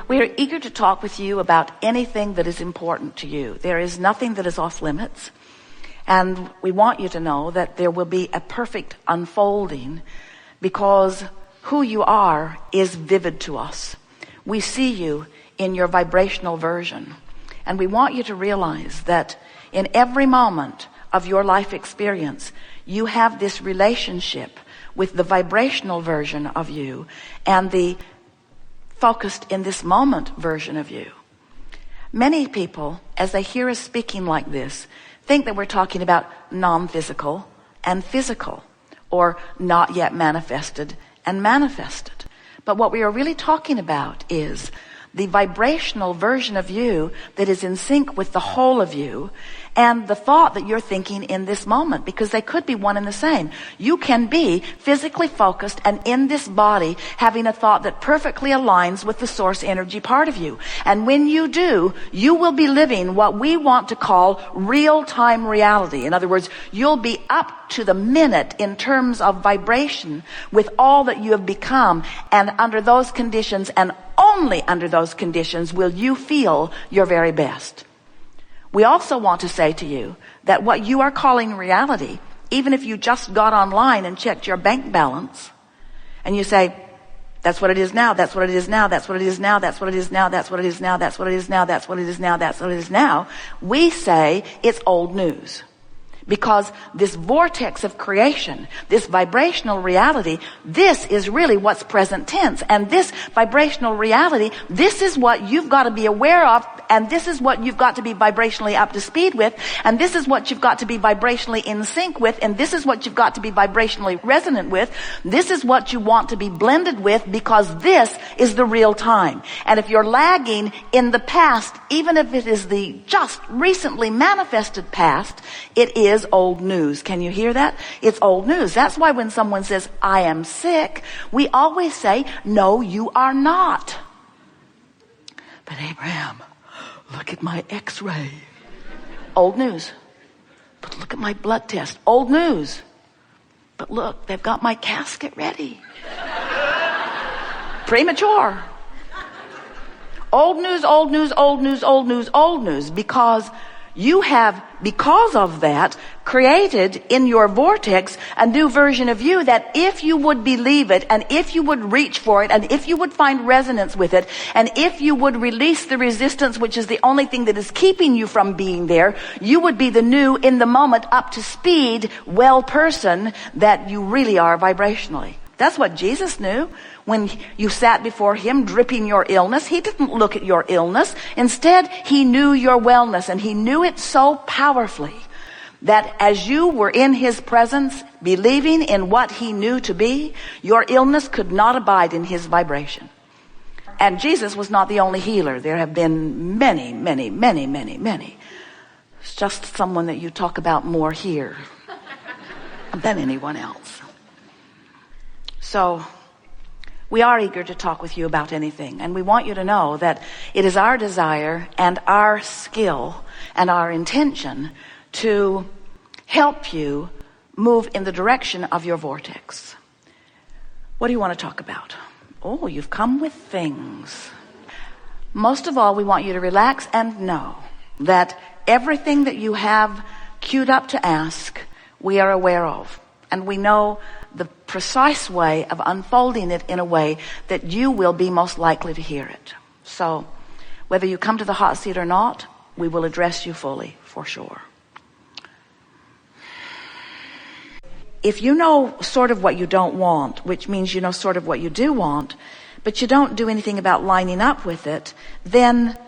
We are eager to talk with you about anything that is important to you. There is nothing that is off limits. And we want you to know that there will be a perfect unfolding because who you are is vivid to us. We see you in your vibrational version. And we want you to realize that in every moment of your life experience, you have this relationship with the vibrational version of you and the focused in this moment version of you. Many people, as they hear us speaking like this, think that we're talking about non-physical and physical, or not yet manifested and manifested. But what we are really talking about is the vibrational version of you that is in sync with the whole of you and the thought that you're thinking in this moment, because they could be one and the same. You can be physically focused and in this body having a thought that perfectly aligns with the source energy part of you. And when you do, you will be living what we want to call real-time reality. In other words, you'll be up to the minute in terms of vibration with all that you have become, and under those conditions and only under those conditions will you feel your very best. We also want to say to you that what you are calling reality, even if you just got online and checked your bank balance and you say, that's what it is now, that's what it is now, that's what it is now, that's what it is now, that's what it is now, that's what it is now, that's what it is now, that's what it is now, we say it's old news. Because this vortex of creation, this vibrational reality, this is really what's present tense. And this vibrational reality, this is what you've got to be aware of, and this is what you've got to be vibrationally up to speed with, and this is what you've got to be vibrationally in sync with, and this is what you've got to be vibrationally resonant with. This is what you want to be blended with, because this is the real time. And if you're lagging in the past, even if it is the just recently manifested past, it is old news. Can you hear that? It's old news. That's why when someone says, I am sick, we always say, no, you are not. But Abraham, look at my x-ray. Old news. But look at my blood test. Old news. But look, they've got my casket ready. Premature. Old news, old news, old news, old news, old news, because you have, because of that, created in your vortex a new version of you that if you would believe it, and if you would reach for it, and if you would find resonance with it, and if you would release the resistance, which is the only thing that is keeping you from being there, you would be the new, in the moment, up to speed, well person that you really are vibrationally. That's what Jesus knew. When you sat before him dripping your illness, he didn't look at your illness. Instead, he knew your wellness, and he knew it so powerfully that as you were in his presence, believing in what he knew to be, your illness could not abide in his vibration. And Jesus was not the only healer. There have been many, many, many, many, many. It's just someone that you talk about more here than anyone else. So we are eager to talk with you about anything, and we want you to know that it is our desire and our skill and our intention to help you move in the direction of your vortex. What do you want to talk about? Oh, you've come with things. Most of all, we want you to relax and know that everything that you have queued up to ask, we are aware of, and we know the precise way of unfolding it in a way that you will be most likely to hear it. So whether you come to the hot seat or not, we will address you fully, for sure. If you know sort of what you don't want, which means you know sort of what you do want, but you don't do anything about lining up with it, then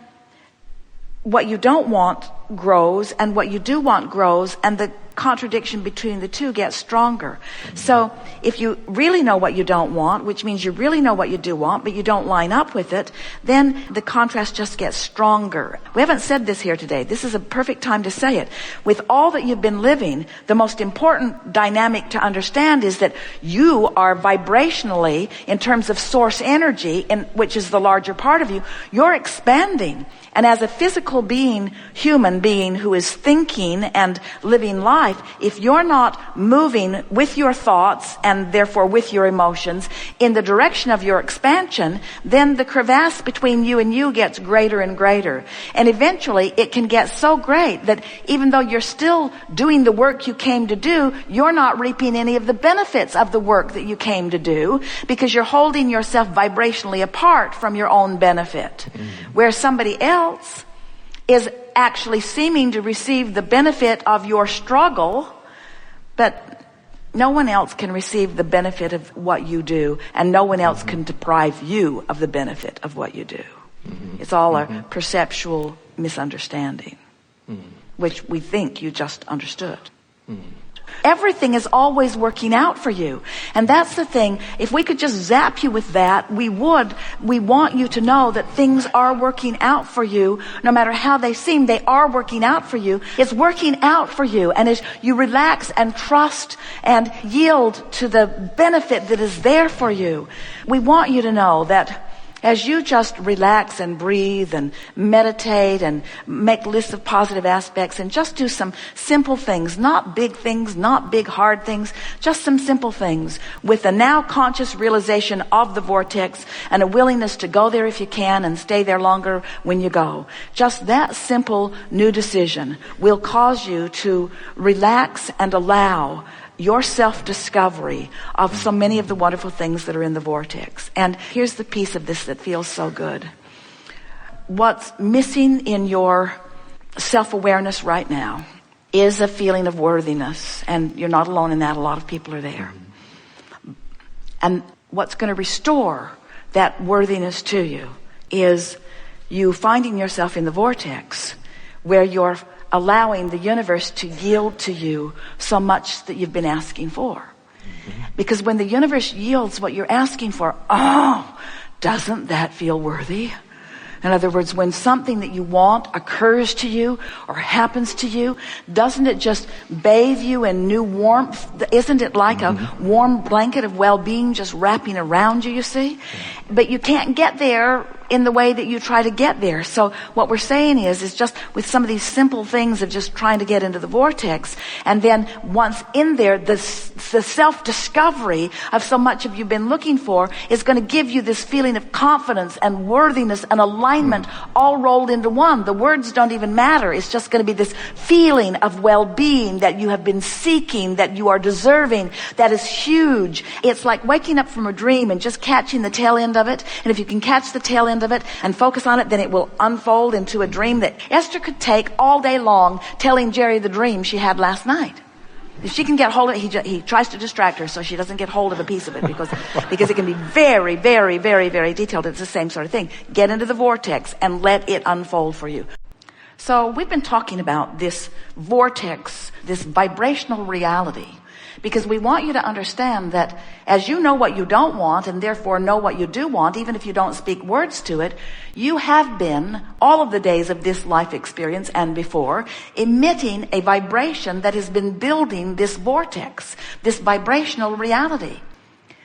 what you don't want grows and what you do want grows, and the contradiction between the two gets stronger. So if you really know what you don't want, which means you really know what you do want, but you don't line up with it, then the contrast just gets stronger. We haven't said this here today. This is a perfect time to say it. With all that you've been living, the most important dynamic to understand is that you are vibrationally, in terms of source energy, which is the larger part of you, you're expanding. And as a physical being, human being who is thinking and living life, life, if you're not moving with your thoughts and therefore with your emotions in the direction of your expansion, then the crevasse between you and you gets greater and greater. And eventually it can get so great that even though you're still doing the work you came to do, you're not reaping any of the benefits of the work that you came to do, because you're holding yourself vibrationally apart from your own benefit. Where somebody else is actually seeming to receive the benefit of your struggle, but no one else can receive the benefit of what you do, and no one else can deprive you of the benefit of what you do. It's all a perceptual misunderstanding, which we think you just understood. Everything is always working out for you. And that's the thing. If we could just zap you with that, we would. We want you to know that things are working out for you. No matter how they seem, they are working out for you. It's working out for you. And as you relax and trust and yield to the benefit that is there for you, we want you to know that as you just relax and breathe and meditate and make lists of positive aspects and just do some simple things, not big things, not big hard things, just some simple things with a now conscious realization of the vortex and a willingness to go there if you can and stay there longer when you go. Just that simple new decision will cause you to relax and allow your self-discovery of so many of the wonderful things that are in the vortex. And here's the piece of this that feels so good. What's missing in your self-awareness right now is a feeling of worthiness. And you're not alone in that. A lot of people are there. And what's going to restore that worthiness to you is you finding yourself in the vortex where you're allowing the universe to yield to you so much that you've been asking for. Because when the universe yields what you're asking for, doesn't that feel worthy? In other words, when something that you want occurs to you or happens to you, doesn't it just bathe you in new warmth? Isn't it like a warm blanket of well-being just wrapping around you, you see? But you can't get there in the way that you try to get there. So what we're saying is just with some of these simple things of just trying to get into the vortex, and then once in there, the self-discovery of so much of you've been looking for is going to give you this feeling of confidence and worthiness and alignment all rolled into one. The words don't even matter. It's just going to be this feeling of well-being that you have been seeking, that you are deserving, that is huge. It's like waking up from a dream and just catching the tail end of it. And if you can catch the tail end of it and focus on it, then it will unfold into a dream that Esther could take all day long telling Jerry the dream she had last night. If she can get hold of it, he tries to distract her so she doesn't get hold of a piece of it because it can be very, very, very, very detailed. It's the same sort of thing. Get into the vortex and let it unfold for you. So we've been talking about this vortex, this vibrational reality, because we want you to understand that as you know what you don't want and therefore know what you do want, even if you don't speak words to it, you have been, all of the days of this life experience and before, emitting a vibration that has been building this vortex, this vibrational reality.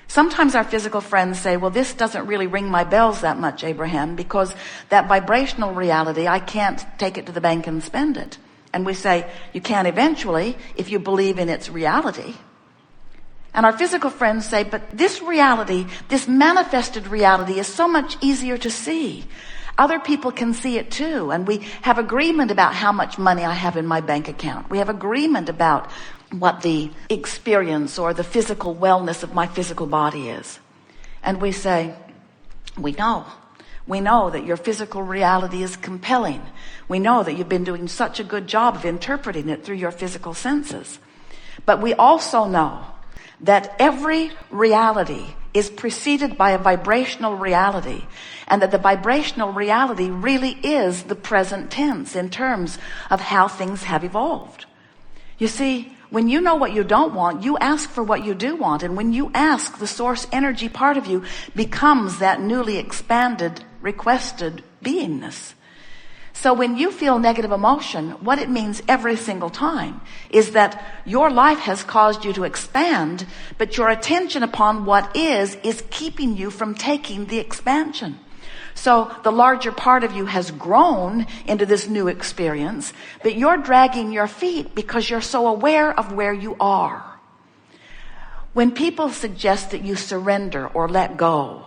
Sometimes our physical friends say, well, this doesn't really ring my bells that much, Abraham, because that vibrational reality, I can't take it to the bank and spend it. And we say, you can eventually if you believe in its reality. And our physical friends say, but this reality, this manifested reality is so much easier to see. Other people can see it too. And we have agreement about how much money I have in my bank account. We have agreement about what the experience or the physical wellness of my physical body is. And we say, we know. We know that your physical reality is compelling. We know that you've been doing such a good job of interpreting it through your physical senses. But we also know that every reality is preceded by a vibrational reality, and that the vibrational reality really is the present tense in terms of how things have evolved. You see, when you know what you don't want, you ask for what you do want. And when you ask, the source energy part of you becomes that newly expanded, requested beingness. So when you feel negative emotion, what it means every single time is that your life has caused you to expand, but your attention upon what is keeping you from taking the expansion. So the larger part of you has grown into this new experience, but you're dragging your feet because you're so aware of where you are. When people suggest that you surrender or let go,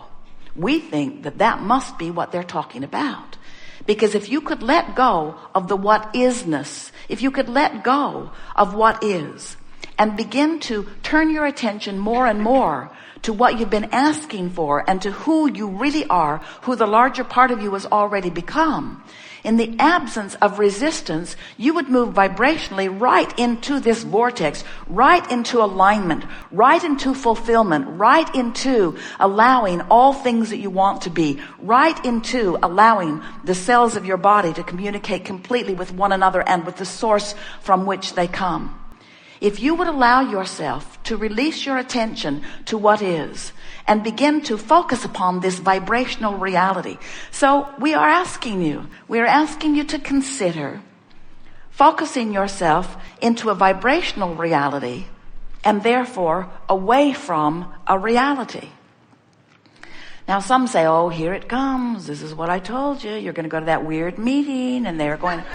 we think that that must be what they're talking about. Because if you could let go of the what isness, if you could let go of what is, and begin to turn your attention more and more to what you've been asking for and to who you really are, who the larger part of you has already become, in the absence of resistance, you would move vibrationally right into this vortex, right into alignment, right into fulfillment, right into allowing all things that you want to be, right into allowing the cells of your body to communicate completely with one another and with the source from which they come. If you would allow yourself to release your attention to what is and begin to focus upon this vibrational reality. So we are asking you to consider focusing yourself into a vibrational reality and therefore away from a reality. Now some say, oh, here it comes. This is what I told you. You're going to go to that weird meeting and they're going to...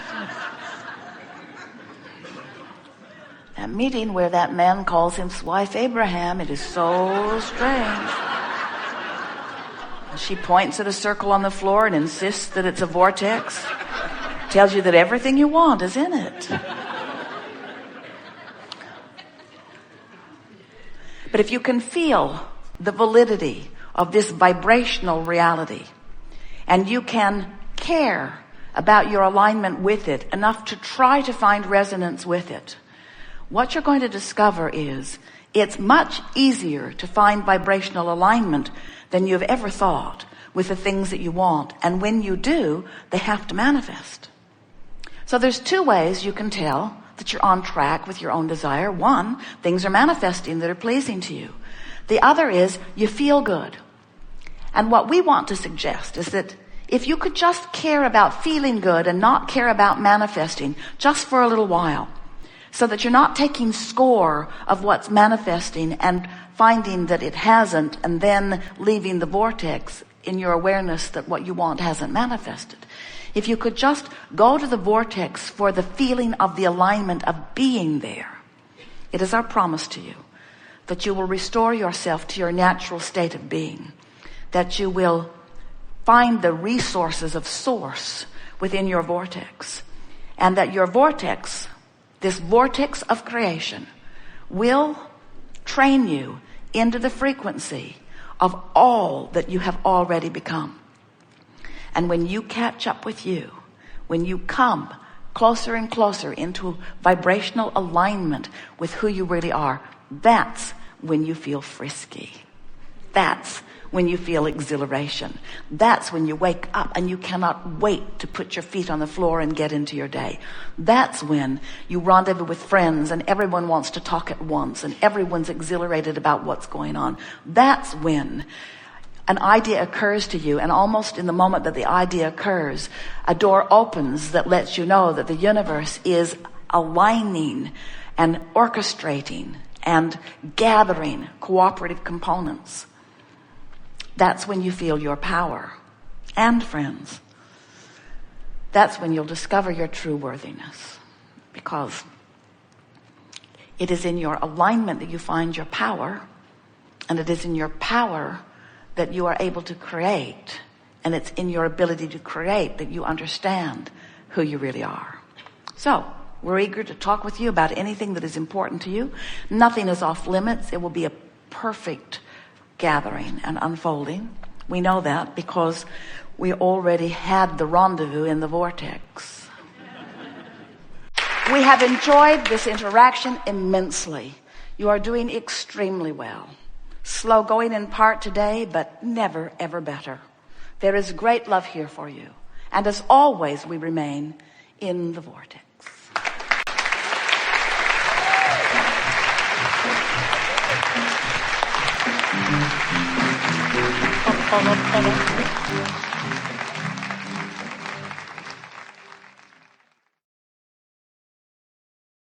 That meeting where that man calls his wife Abraham, it is so strange. She points at a circle on the floor and insists that it's a vortex. Tells you that everything you want is in it. But if you can feel the validity of this vibrational reality, and you can care about your alignment with it enough to try to find resonance with it, what you're going to discover is it's much easier to find vibrational alignment than you've ever thought with the things that you want. And when you do, they have to manifest. So there's two ways you can tell that you're on track with your own desire. One, things are manifesting that are pleasing to you. The other is you feel good. And what we want to suggest is that if you could just care about feeling good and not care about manifesting just for a little while, so that you're not taking score of what's manifesting and finding that it hasn't and then leaving the vortex in your awareness that what you want hasn't manifested. If you could just go to the vortex for the feeling of the alignment of being there, it is our promise to you that you will restore yourself to your natural state of being, that you will find the resources of source within your vortex, and that your vortex, this vortex of creation, will train you into the frequency of all that you have already become. And when you catch up with you, when you come closer and closer into vibrational alignment with who you really are, that's when you feel frisky. That's when you feel exhilaration. That's when you wake up and you cannot wait to put your feet on the floor and get into your day. That's when you rendezvous with friends and everyone wants to talk at once and everyone's exhilarated about what's going on. That's when an idea occurs to you, and almost in the moment that the idea occurs, a door opens that lets you know that the universe is aligning and orchestrating and gathering cooperative components. That's when you feel your power. And friends, that's when you'll discover your true worthiness, because it is in your alignment that you find your power, and it is in your power that you are able to create, and it's in your ability to create that you understand who you really are. So we're eager to talk with you about anything that is important to you. Nothing is off limits. It will be a perfect gathering and unfolding. We know that because we already had the rendezvous in the vortex. We have enjoyed this interaction immensely. You are doing extremely well. Slow going in part today, but never, ever better. There is great love here for you. And as always, we remain in the vortex. Hold on.